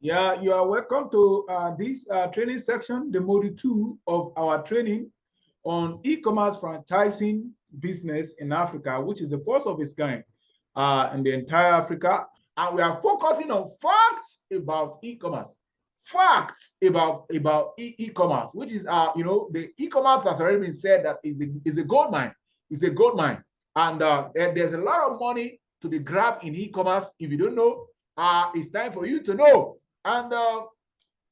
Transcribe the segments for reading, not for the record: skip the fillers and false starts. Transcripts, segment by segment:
Yeah, you are welcome to this training section, the module 2 of our training on e-commerce franchising business in Africa, which is the first of its kind in the entire Africa. And we are focusing on facts about e-commerce. Facts about e-commerce, which is the e-commerce has already been said that is a gold mine. It's a gold mine, and there's a lot of money to be grabbed in e-commerce. If you don't know, it's time for you to know. And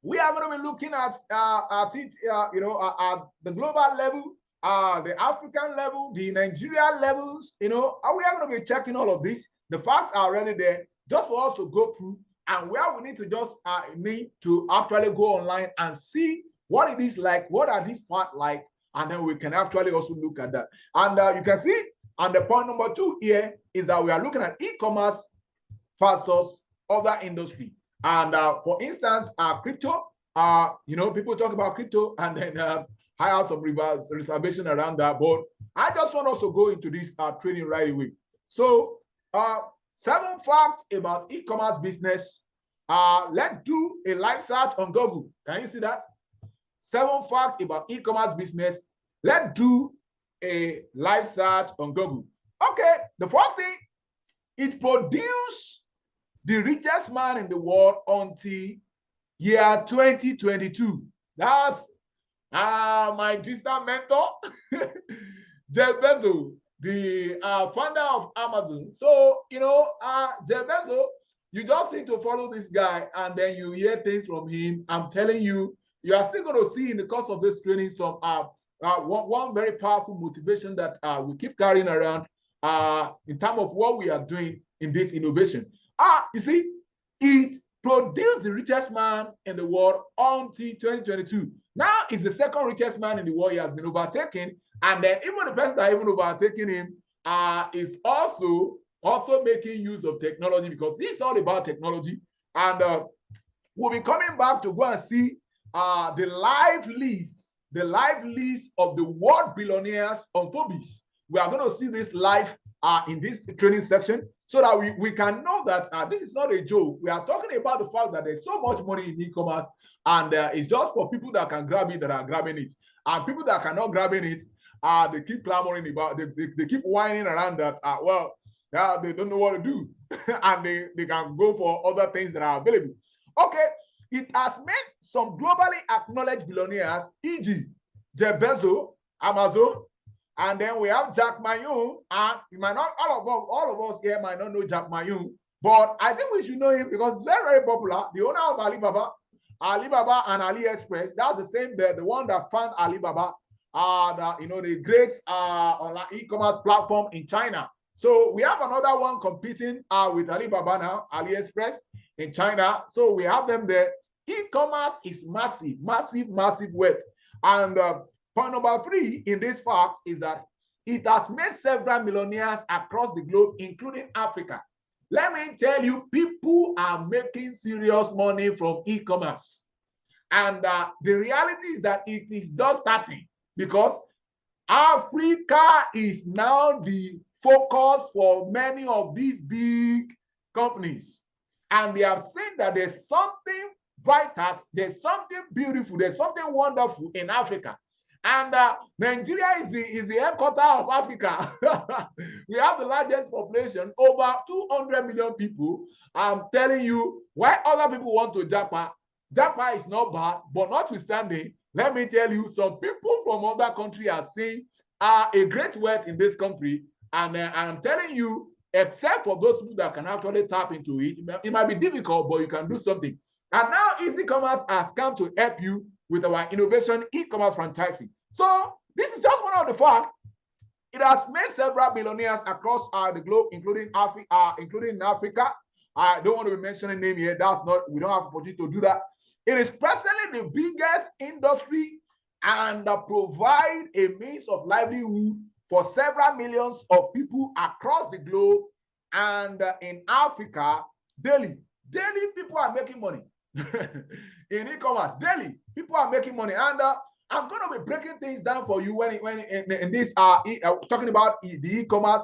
we are going to be looking at it, at the global level, the African level, the Nigerian levels. And we are going to be checking all of this. The facts are already there, just for us to go through, and where we need to just need to actually go online and see what it is like, what are these facts like, and then we can actually also look at that. And you can see, and the point number 2 here is that we are looking at e-commerce versus other industry. And for instance, crypto, people talk about crypto, and then I have some reservation around that. But I just want us to go into this training right away. So 7 facts about e-commerce business. Let's do a live search on Google. Can you see that? 7 facts about e-commerce business. Let's do a live search on Google. Okay, the first thing, it produced the richest man in the world until year 2022. That's my distant mentor, Jeff Bezos, the founder of Amazon. So, Jeff Bezos, you just need to follow this guy, and then you hear things from him. I'm telling you, you are still going to see in the course of this training some one very powerful motivation that we keep carrying around in terms of what we are doing in this innovation. You see, it produced the richest man in the world until 2022. Now he's the second richest man in the world. He has been overtaken, and then even the person that even overtaking him is also making use of technology, because this is all about technology. And we'll be coming back to go and see the live list of the world billionaires on Forbes. We are going to see this live in this training section, so that we can know that this is not a joke. We are talking about the fact that there's so much money in e-commerce, and it's just for people that can grab it that are grabbing it. And people that cannot grabbing it, they keep clamoring about, they keep whining around that, they don't know what to do. And they can go for other things that are available. Okay, it has made some globally acknowledged billionaires, e.g. Jeff Bezos, Amazon. And then we have Jack Ma, and you might not, all of us here might not know Jack Ma, but I think we should know him because it's very, very popular. The owner of Alibaba and AliExpress. That's the same, the one that found Alibaba, the great online e-commerce platform in China. So we have another one competing with Alibaba now, AliExpress in China. So we have them there. E-commerce is massive, massive, massive wealth. And point number 3 in this fact is that it has made several millionaires across the globe, including Africa. Let me tell you, people are making serious money from e-commerce. And the reality is that it is just starting, because Africa is now the focus for many of these big companies. And they have seen that there's something vital, there's something beautiful, there's something wonderful in Africa. And Nigeria is the headquarters of Africa. We have the largest population, over 200 million people. I'm telling you, why other people want to Japa. Japa is not bad, but notwithstanding, let me tell you, some people from other countries are seeing a great wealth in this country. And I'm telling you, except for those people that can actually tap into it, it might be difficult, but you can do something. And now EasyKommerce has come to help you with our innovation e-commerce franchising. So this is just one of the facts. It has made several billionaires across the globe, including in Africa. I don't want to be mentioning name here. We don't have opportunity to do that. It is presently the biggest industry and provide a means of livelihood for several millions of people across the globe and in Africa daily. Daily, people are making money in e-commerce. Daily, people are making money, and I'm going to be breaking things down for you in this talking about the e-commerce,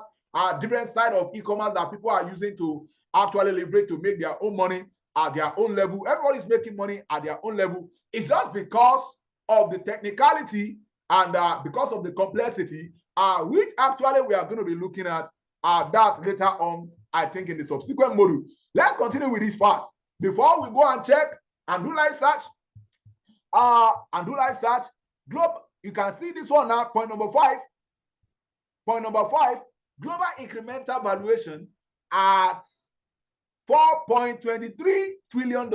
different side of e-commerce that people are using to actually leverage to make their own money. at their own level. Everybody's making money at their own level. It's just because of the technicality and because of the complexity, which actually we are going to be looking at that later on, I think, in the subsequent module. Let's continue with these facts. Before we go and check and do live search, you can see this one now, point number 5. Point number 5, global incremental valuation at $4.23 trillion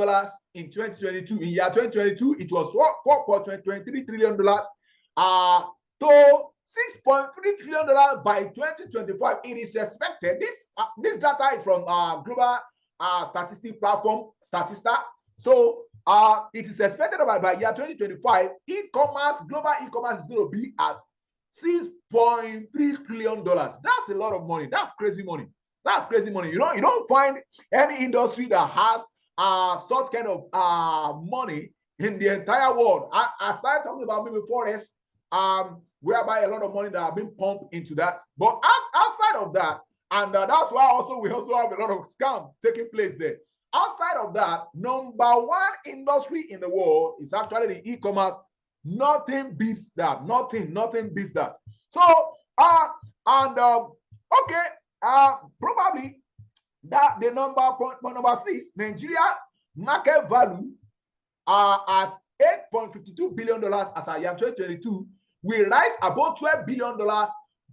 in 2022. In year 2022, it was $4.23 trillion to $6.3 trillion by 2025. It is expected. This data is from global statistics platform Statista. So it is expected by year 2025, global e-commerce is going to be at $6.3 trillion. That's a lot of money. That's crazy money. That's crazy money. You don't find any industry that has such kind of money in the entire world. Aside talking about maybe forex, whereby a lot of money that have been pumped into that. But outside of that, and that's why we also have a lot of scam taking place there. Outside of that, number 1 industry in the world is actually the e-commerce. Nothing beats that. Nothing beats that. So, probably that the point number 6, Nigeria market value at $8.52 billion as of year 2022 will rise above $12 billion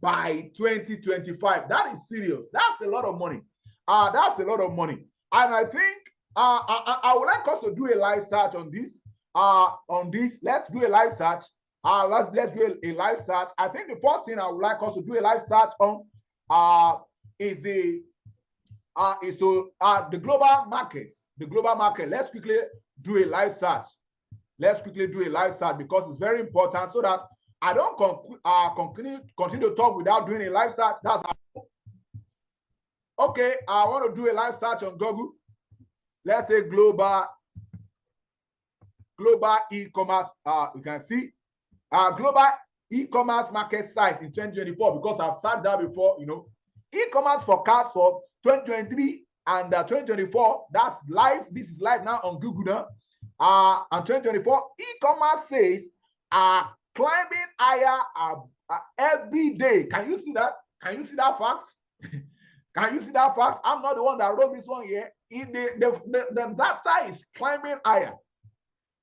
by 2025. That is serious. That's a lot of money. That's a lot of money. And I think I would like us to do a live search on this. Let's do a live search. Let's do a live search. I think the first thing I would like us to do a live search on is the global markets. The global market. Let's quickly do a live search. Let's quickly do a live search because it's very important so that I don't continue to talk without doing a live search. That's okay. I want to do a live search on Google. Let's say global e-commerce. You can see global e-commerce market size in 2024 because I've said that before. E-commerce forecast for 2023 and 2024. That's live. This is live now on Google now. And 2024 e-commerce sales are climbing higher every day. Can you see that? Can you see that fact? Can you see that fact? I'm not the one that wrote this one here. The data is climbing higher.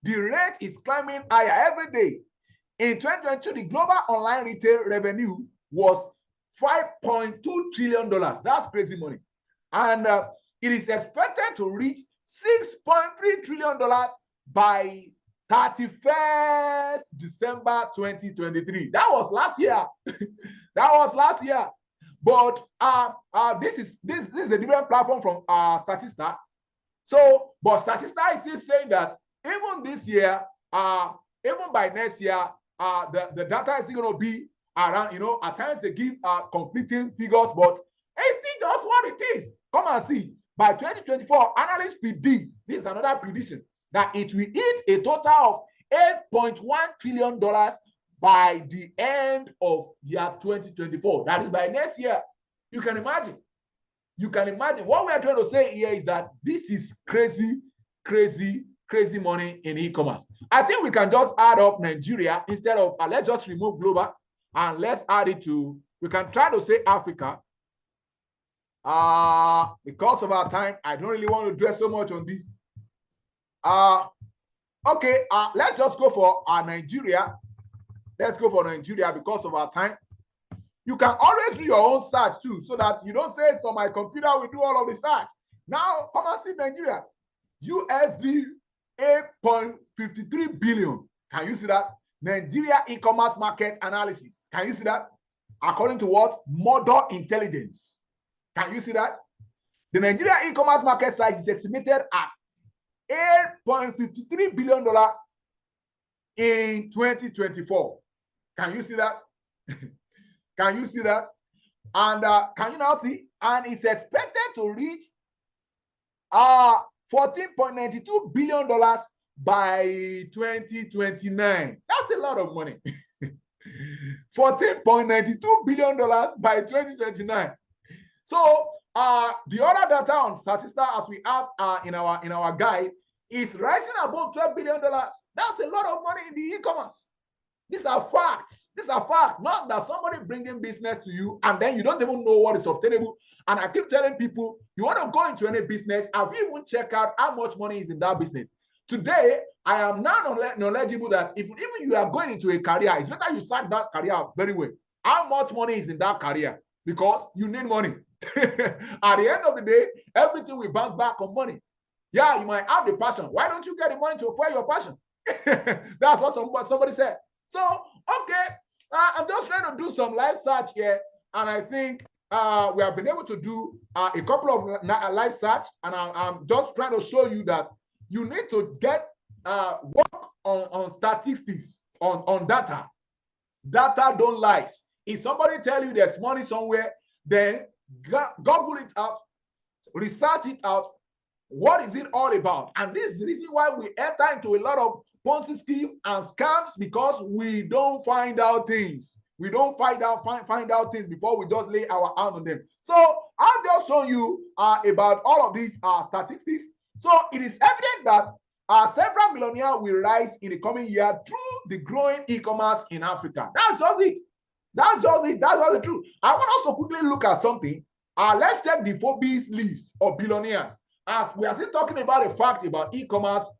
The rate is climbing higher every day. In 2022, the global online retail revenue was $5.2 trillion. That's crazy money. And it is expected to reach $6.3 trillion by 31st December 2023. That was last year. That was last year. But this is a different platform from Statista. So, but Statista is still saying that even this year, even by next year, the data is still going to be around. At times they give conflicting figures, but it's still just what it is. Come and see. By 2024, analysts predict, this is another prediction, that it will hit a total of $8.1 trillion by the end of year 2024. That is by next year. You can imagine. You can imagine. What we are trying to say here is that this is crazy, crazy, crazy money in e-commerce. I think we can just add up Nigeria instead of, let's just remove global and let's add it to, we can try to say Africa. Because of our time, I don't really want to dwell so much on this. Okay, let's just go for Nigeria. Let's go for Nigeria because of our time. You can always do your own search too, so that you don't say, so my computer will do all of the search. Now, come and see Nigeria. USD 8.53 billion. Can you see that? Nigeria e-commerce market analysis. Can you see that? According to what? Model Intelligence. Can you see that? The Nigeria e-commerce market size is estimated at $8.53 billion in 2024. Can you see that? Can you see that? And can you now see? And it's expected to reach $14.92 billion by 2029. That's a lot of money. $14.92 billion by 2029. So The other data on Statista as we have in our guide is rising above $12 billion. That's a lot of money in the e-commerce. These are facts. These are facts. Not that somebody bringing business to you and then you don't even know what is obtainable. And I keep telling people, you want to go into any business, have you even checked out how much money is in that business? Today, I am now knowledgeable that if even you are going into a career, it's better you start that career very well. How much money is in that career? Because you need money. At the end of the day, everything will bounce back on money. Yeah, you might have the passion. Why don't you get the money to fuel your passion? That's what somebody said. So, okay, I'm just trying to do some live search here, and I think we have been able to do a couple of live search, and I'm just trying to show you that you need to get work on statistics, on data. Data don't lie. If somebody tell you there's money somewhere, then Google it out, research it out. What is it all about? And this is the reason why we enter into a lot of Ponzi scheme and scams, because we don't find out things. We don't find out things before we just lay our hand on them. So I'll just show you about all of these statistics. So it is evident that several millionaires will rise in the coming year through the growing e-commerce in Africa. That's just it. That's just it. That's just the truth. I want us to quickly look at something. Let's check the Forbes list of billionaires. As we are still talking about the fact about e-commerce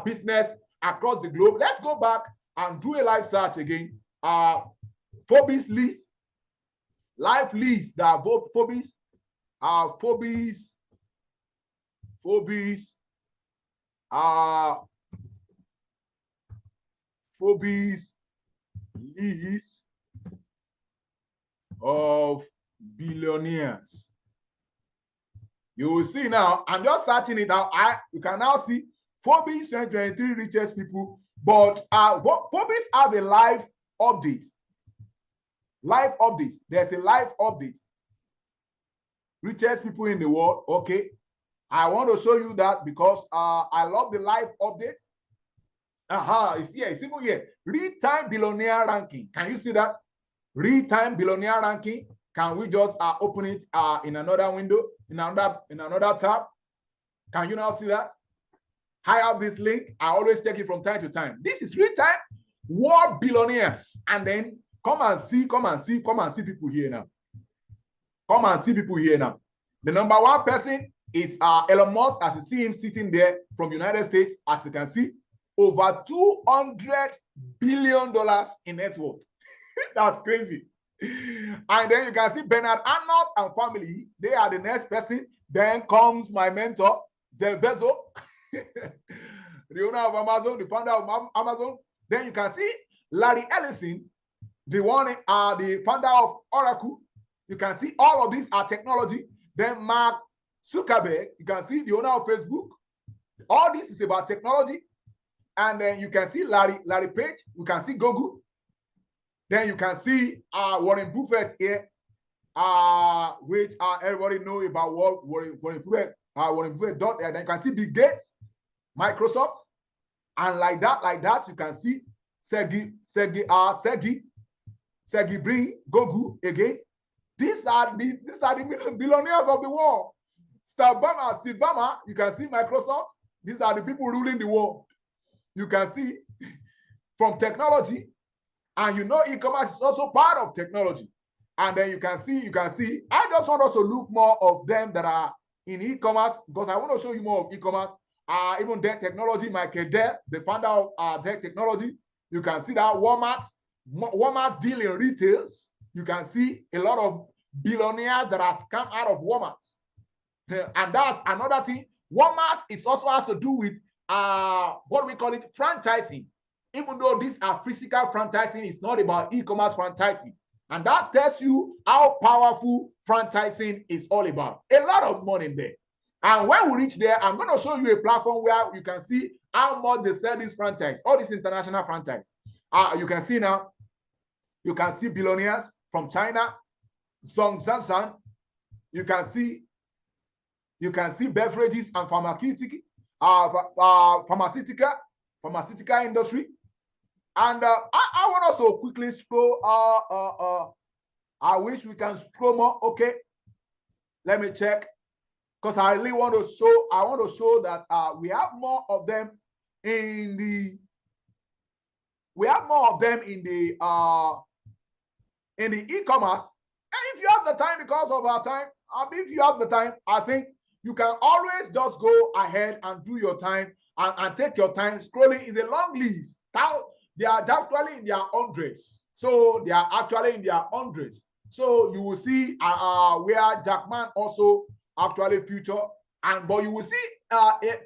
business across the globe, let's go back and do a live search again. Forbes list, live list that Forbes list of billionaires. You will see now, I'm just searching it out. You can now see Forbes 2023 richest people, but Forbes have a live update. Live update. There's a live update. Richest people in the world. Okay. I want to show you that because I love the live update. It's here. It's even here. Real-time billionaire ranking. Can you see that? Real-time billionaire ranking. Can we just open it in another window, in another tab? Can you now see that? I have this link. I always check it from time to time. This is real-time world billionaires. And then come and see people here now. Come and see people here now. The number one person is Elon Musk, as you see him sitting there from United States, as you can see, over $200 billion in net worth. That's crazy. And then you can see Bernard Arnault and family. They are the next person. Then comes my mentor, Jeff Bezos, the owner of Amazon, the founder of Amazon. Then you can see Larry Ellison, the founder of Oracle. You can see all of these are technology. Then Mark Zuckerberg, you can see the owner of Facebook. All this is about technology. And then you can see Larry Page. You can see Google. Then you can see Warren Buffett here, which everybody know about Warren Buffett. Warren Buffett. Then you can see Bill Gates, Microsoft, and like that, you can see Sergey Brin, Google again. These are the billionaires of the world. Steve Ballmer, you can see Microsoft. These are the people ruling the world. You can see from technology. And you know e-commerce is also part of technology. And then you can see, I just want us to look more of them that are in e-commerce, because I want to show you more of e-commerce. Even Dell Technology, Michael Dell, the founder of Dell Technology. You can see that Walmart's deal in retails. You can see a lot of billionaires that have come out of Walmart. And that's another thing. Walmart is also has to do with what we call it franchising. Even though these are physical franchising, it's not about e-commerce franchising. And that tells you how powerful franchising is all about. A lot of money in there. And when we reach there, I'm going to show you a platform where you can see how much they sell this franchise, all this international franchise. You can see now, you can see billionaires from China, Song Sansan. You can see beverages and pharmaceutical industry. And I want us to quickly scroll. I wish we can scroll more. Okay. Let me check, because I really want to show. I want to show that we have more of them in the. We have more of them in the e-commerce. And if you have the time, because of our time, if you have the time, I think you can always just go ahead and do your time and take your time. Scrolling is a long list. Now, they are actually in their hundreds. So they are actually in their hundreds. So you will see where Jackman also actually feature. But you will see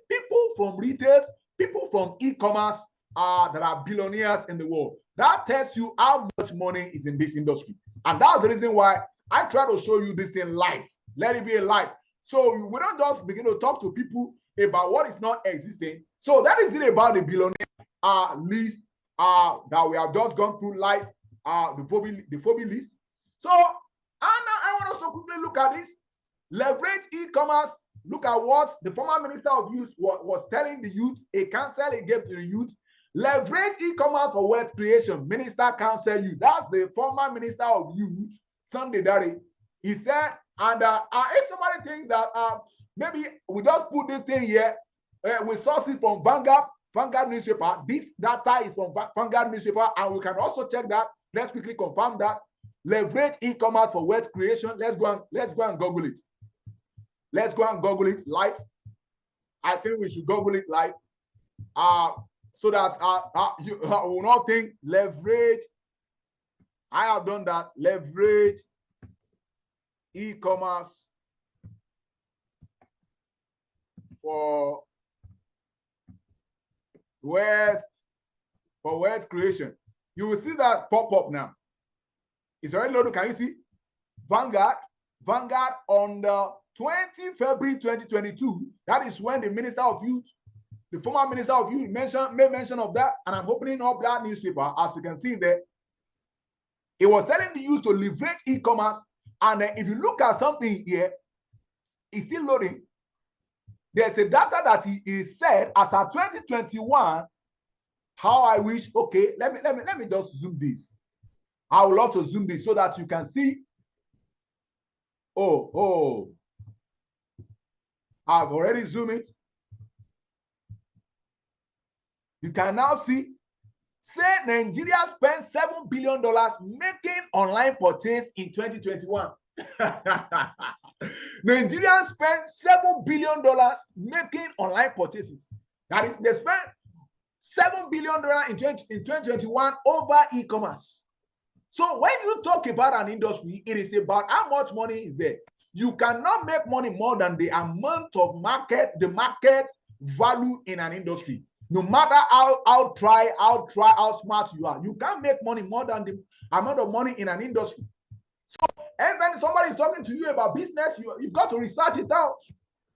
people from retail, people from e-commerce that are billionaires in the world. That tells you how much money is in this industry. And that's the reason why I try to show you this in life. Let it be a life. So we don't just begin to talk to people about what is not existing. So that is it about the billionaire list that we have just gone through life, the phobia list. So I want us to quickly look at this. Leverage e-commerce. Look at what the former minister of youth was telling the youth, a counsel he gave to the youth. Leverage e-commerce for wealth creation. Minister counsel you. That's the former minister of youth, Sunday Daddy. He said, and if somebody thinks that maybe we just put this thing here, we source it from Vanguard newspaper. This data is from Vanguard newspaper, and we can also check that. Let's quickly confirm that. Leverage e-commerce for wealth creation. Let's go and Google it. Let's go and Google it live. I think we should Google it live. So that you will not think leverage. I have done that. Leverage e-commerce for wealth creation. You will see that pop up now. It's already loaded. Can you see? Vanguard on the 20 February 2022. That is when the Minister of Youth, the former Minister of Youth, made mention of that. And I'm opening up that newspaper, as you can see there. It was telling the youth to leverage e-commerce. And if you look at something here, it's still loading. There's a data that he said as of 2021. How I wish. Okay, let me just zoom this. I would love to zoom this so that you can see. Oh, I've already zoomed it. You can now see, say Nigeria spent $7 billion making online purchase in 2021. Nigeria spent $7 billion making online purchases. That is, they spent $7 billion in 2021 over e-commerce. So when you talk about an industry, it is about how much money is there. You cannot make money more than the amount of market value in an industry. No matter how smart you are, you can't make money more than the amount of money in an industry. So, and when somebody is talking to you about business, you've got to research it out.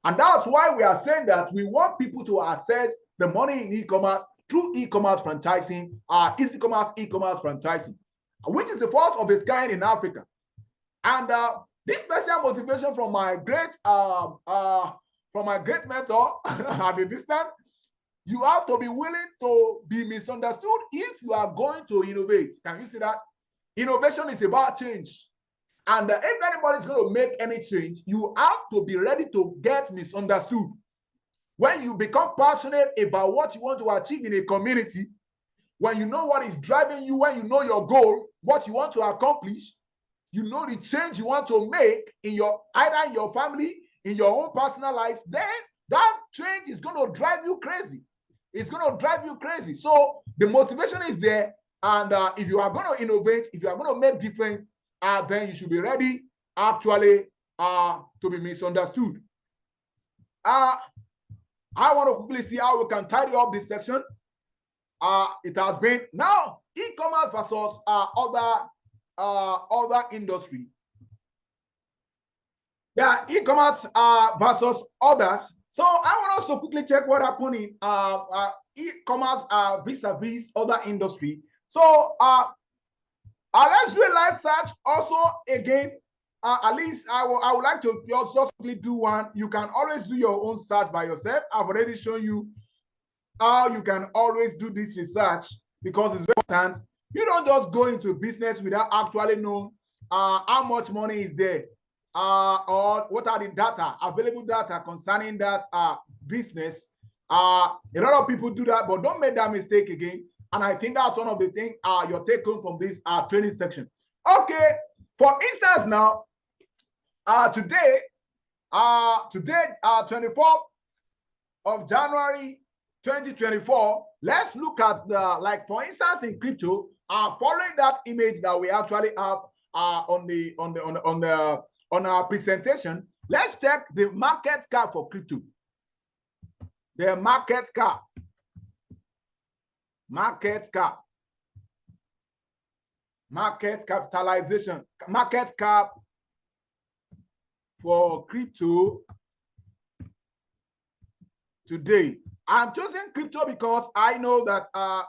And that's why we are saying that we want people to access the money in e-commerce through e-commerce franchising, EASYKOMAS e-commerce franchising, which is the first of its kind in Africa. And this special motivation from my great mentor at a distance. You have to be willing to be misunderstood if you are going to innovate. Can you see that? Innovation is about change. And if anybody is going to make any change, you have to be ready to get misunderstood. When you become passionate about what you want to achieve in a community, when you know what is driving you, when you know your goal, what you want to accomplish, you know the change you want to make in either in your family, in your own personal life, then that change is going to drive you crazy. It's going to drive you crazy. So the motivation is there. And if you are going to innovate, if you are going to make difference, then you should be ready actually to be misunderstood. I want to quickly see how we can tidy up this section. It has been now e-commerce versus other industry. Yeah, e-commerce versus others. So I want us to quickly check what happened in e-commerce vis-a-vis other industry. So let's do a live search also again. At least I would like to just quickly do one. You can always do your own search by yourself. I've already shown you how you can always do this research because it's very important. You don't just go into business without actually knowing how much money is there. or what are the data, available data concerning that business. A lot of people do that, but don't make that mistake again. And I think that's one of the things your take home from this training section. Okay, for instance, now today, 24th of January 2024, let's look at the, like for instance in crypto, following that image that we actually have on our presentation, let's check the market cap for crypto. The market capitalization, market cap for crypto today. I'm choosing crypto because I know that a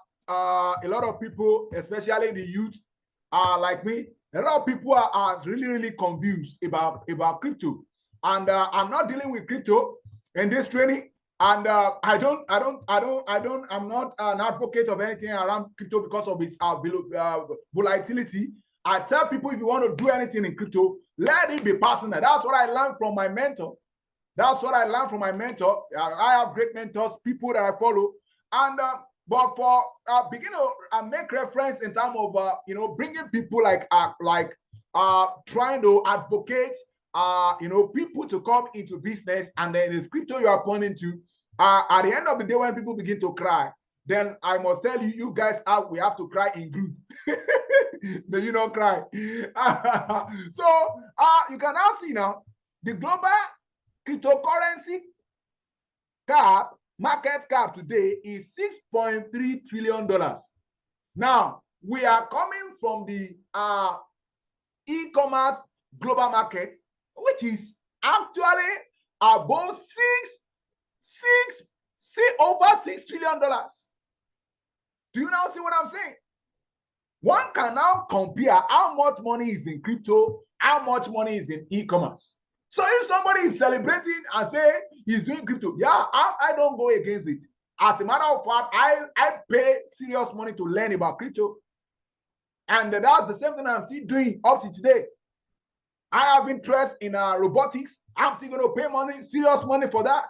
lot of people, especially the youth, like me, a lot of people are really confused about crypto, and I'm not dealing with crypto in this training, and I'm not an advocate of anything around crypto because of its volatility. I tell people, if you want to do anything in crypto, let it be personal. That's what I learned from my mentor. I have great mentors, people that I follow, and but for begin to make reference in terms of bringing people like trying to advocate people to come into business, and then the crypto you are pointing to, at the end of the day, when people begin to cry, then I must tell you, you guys we have to cry in group. May you not cry. So you can now see now the global cryptocurrency market cap today is $6.3 trillion. Now, we are coming from the e-commerce global market, which is actually above over $6 trillion. Do you now see what I'm saying? One can now compare how much money is in crypto, how much money is in e-commerce. So if somebody is celebrating and say he's doing crypto, yeah, I don't go against it. As a matter of fact, I pay serious money to learn about crypto. And that's the same thing I'm still doing up to today. I have interest in robotics. I'm still going to pay money, serious money for that.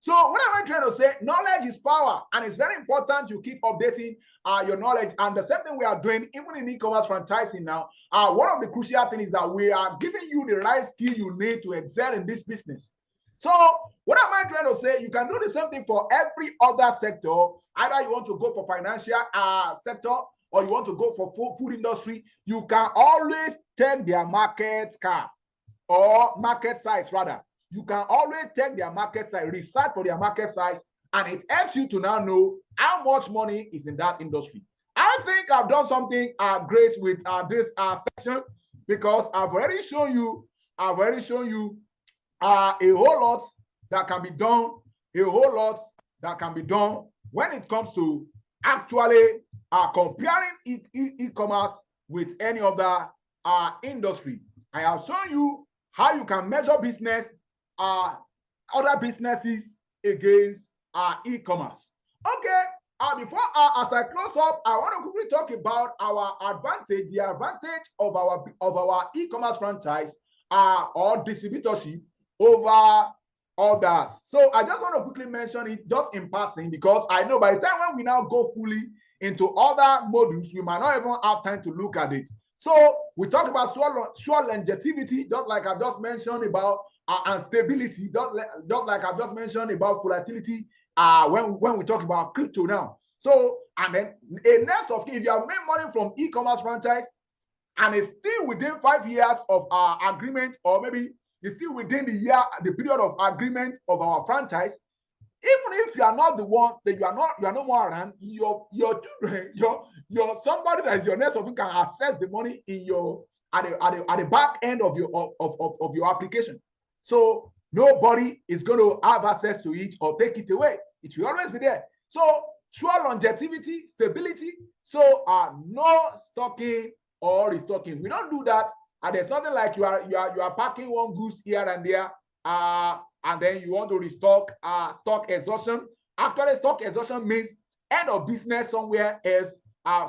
So what am I trying to say? Knowledge is power, and it's very important you keep updating your knowledge. And the same thing we are doing, even in e-commerce franchising now, one of the crucial things is that we are giving you the right skill you need to excel in this business. So what am I trying to say? You can do the same thing for every other sector. Either you want to go for financial sector, or you want to go for food industry. You can always check their market cap, or market size rather. You can always check their market size, research for their market size, and it helps you to now know how much money is in that industry. I think I've done something great with this section, because I've already shown you a whole lot that can be done, when it comes to actually comparing e-commerce with any other industry. I have shown you how you can measure business, other businesses against e-commerce. Okay, before as I close up, I want to quickly talk about our advantage, the advantage of our e-commerce franchise or distributorship over others. So I just want to quickly mention it just in passing, because I know by the time when we now go fully into other modules, we might not even have time to look at it. So we talk about sure longevity, just like I just mentioned about and stability, just like I just mentioned about volatility when we talk about crypto now. So, and then a next of if you have made money from e-commerce franchise and it's still within 5 years of our agreement, or maybe it's still within the period of agreement of our franchise, even if you are not the one, that you are no more around, your children, your somebody that is your next of kin can access the money in your at the back end of your application. So nobody is going to have access to it or take it away. It will always be there. So sure longevity, stability. So no stocking or restocking. We don't do that. And there's nothing like you are packing one goose here and there, and then you want to restock. Stock exhaustion. Actually, stock exhaustion means end of business somewhere else,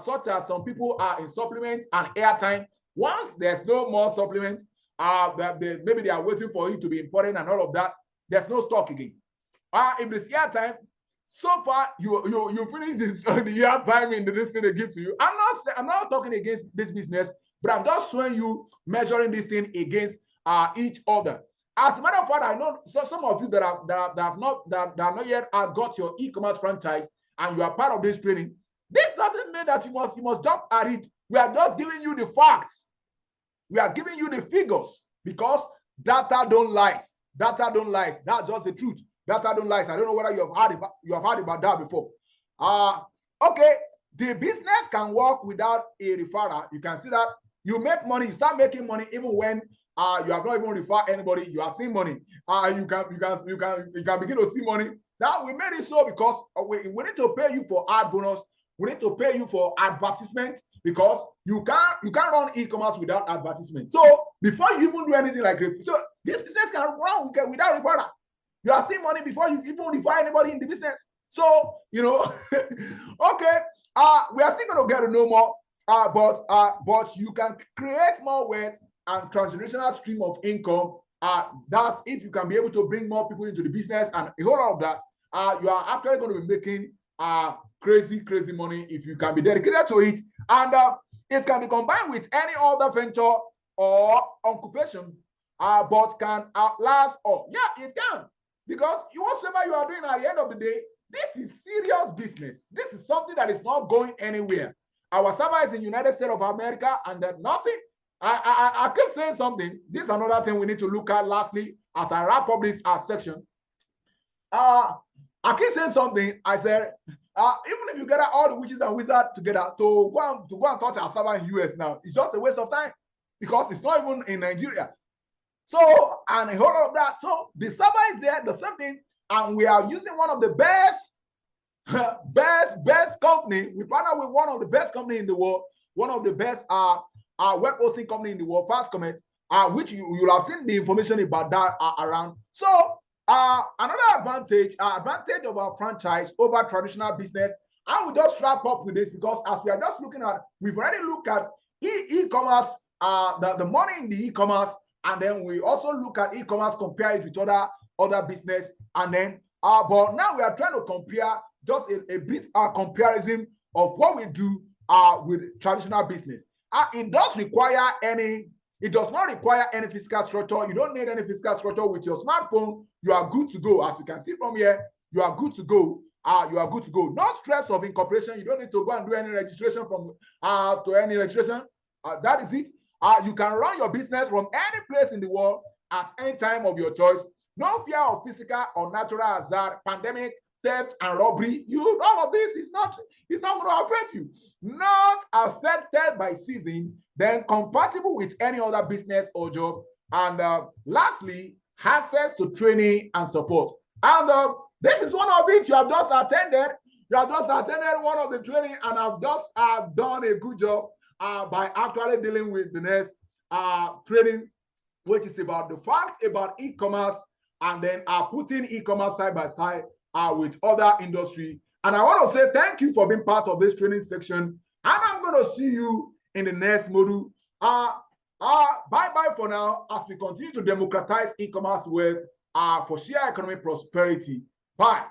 such as some people are in supplement and airtime. Once there's no more supplement, maybe they are waiting for it to be important and all of that. There's no stock again. If it's year time, so far you finish this the year time in this thing they give to you. I'm not talking against this business, but I'm just showing you measuring this thing against each other. As a matter of fact, I know some of you that have not yet got your e-commerce franchise and you are part of this training. This doesn't mean that you must jump at it. We are just giving you the facts. We are giving you the figures because data don't lie. Data don't lie. That's just the truth. Data don't lie. I don't know whether you have heard about that before. Okay, the business can work without a referral. You can see that you make money. You start making money even when you have not even referred anybody. You are seeing money. You can begin to see money. That we made it so because we need to pay you for ad bonus. We need to pay you for advertisement because you can't run e-commerce without advertisement. So before you even do anything like this, so this business can run without referral. You are seeing money before you even refer anybody in the business. So okay, we are still going to get to know more, but you can create more wealth and transgenerational stream of income. That's if you can be able to bring more people into the business and a whole lot of that. You are actually going to be making crazy money if you can be dedicated to it, and it can be combined with any other venture or occupation, but can outlast or it can, because whatsoever you are doing at the end of the day, this is serious business. This is something that is not going anywhere. Our server is in United States of America, and that nothing. I keep saying something. This is another thing we need to look at. Lastly, as I wrap up this section, I keep saying something. I said, even if you get all the witches and wizards together to go and touch our server in US now, it's just a waste of time because it's not even in Nigeria. So, and a whole lot of that. So the server is there, the same thing, and we are using one of the best company. We partner with one of the best company in the world, one of the best web hosting company in the world, Fastcomet, which you'll have seen the information about that around. So another advantage of our franchise over traditional business, I will just wrap up with this because as we are just looking at, we've already looked at e-commerce, the money in the e-commerce, and then we also look at e-commerce, compare it with other business, and then but now we are trying to compare just a bit comparison of what we do with traditional business. It does not require any physical structure. You don't need any physical structure. With your smartphone, you are good to go. As you can see from here, you are good to go. You are good to go. No stress of incorporation. You don't need to go and do any registration to any registration. That is it. You can run your business from any place in the world at any time of your choice. No fear of physical or natural hazard, pandemic, theft, and robbery. All of this is not going to affect you. Not affected by season, then compatible with any other business or job. And lastly, access to training and support. And this is one of it. You have just attended one of the training, and I've just done a good job by actually dealing with the next training, which is about the fact about e-commerce, and then putting e-commerce side by side with other industry. And I want to say thank you for being part of this training section. And I'm going to see you in the next module. Bye-bye for now as we continue to democratize e-commerce wealth for sheer economic prosperity. Bye.